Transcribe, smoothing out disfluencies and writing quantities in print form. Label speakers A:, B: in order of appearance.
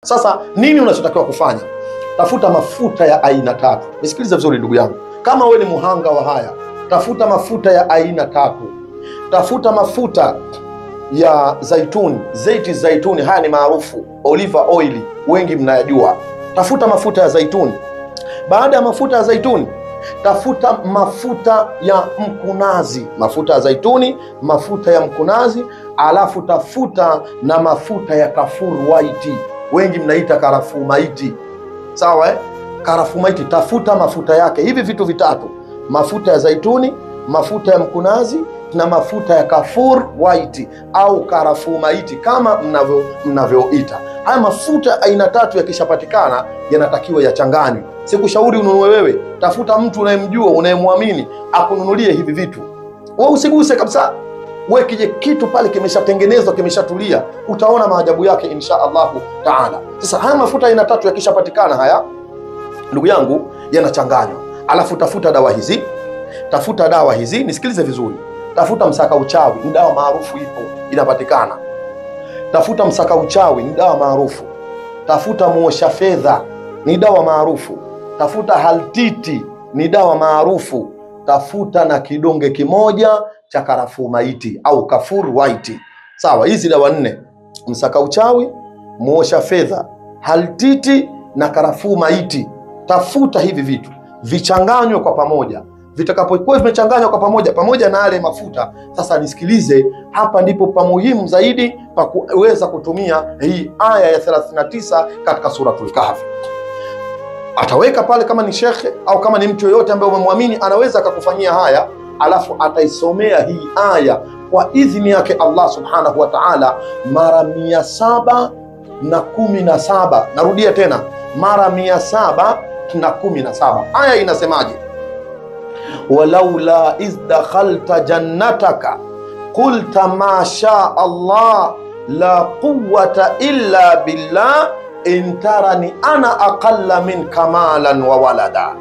A: Sasa nini unachotakiwa kufanya? Tafuta mafuta ya aina tatu. Nisikilize vizuri ndugu yangu, kama wewe ni muhanga wa haya, tafuta mafuta ya aina tatu. Tafuta mafuta ya zaituni, zeiti zaituni, haya ni maarufu, olive oil, wengi mnayajua. Tafuta mafuta ya zaituni. Baada ya mafuta ya zaituni, tafuta mafuta ya mkunazi, mafuta ya zaituni, mafuta ya mkunazi, alafu tafuta na mafuta ya kafur white, wengi mnaita karafuu maiti. Sawa karafuu maiti, tafuta mafuta yake. Hivi vitu vitatu, mafuta ya zaituni, mafuta ya mkunazi na mafuta ya kafur white au karafuu maiti kama mnavyoita. Haya mafuta aina tatu yakishapatikana yanatakiwa yachanganywe. Sikushauri ununue wewe, tafuta mtu unayemjua, unayemwamini akununulie hivi vitu. Wewe usiguse kabisa. Wewe kije kitu pale kimeshatengenezwa, kimeshatulia, utaona maajabu yake insha Allahu taala. Sasa haya mafuta aina tatu yakishapatikana haya, ndugu yangu, yanachanganywa. Alafu tafuta dawa hizi. Tafuta dawa hizi, nisikilize vizuri. Tafuta msaka uchawi, ni dawa maarufu, ipo inapatikana. Tafuta msaka uchawi, ni dawa maarufu. Tafuta muosha fedha, ni dawa maarufu. Tafuta haltiti, ni dawa maarufu. Tafuta na kidonge kimoja cha karafuu maiti au kafur white. Sawa, hizi dawa nne: msaka uchawi, muosha fedha, haltiti na karafuu maiti. Tafuta hivi vitu vichanganywe kwa pamoja. Vitakapokuwa vimechanganywa kwa pamoja pamoja na yale mafuta, sasa nisikilize, hapa ndipo pa muhimu zaidi pa kuweza kutumia hii aya ya 39 katika suratul Kahfi. Ataweka pale, kama ni shekhe au kama ni mtu yoyote ambaye umemwamini, anaweza akakufanyia haya, alafu ataisomea hii aya kwa idhini yake Allah subhanahu wa ta'ala mara 717. Narudia tena, mara 717. Aya inasemaje? walaula iz dakhalta jannataka qulta ma sha Allah la quwwata illa billah in tarani ana aqalla min kamalan wa walada.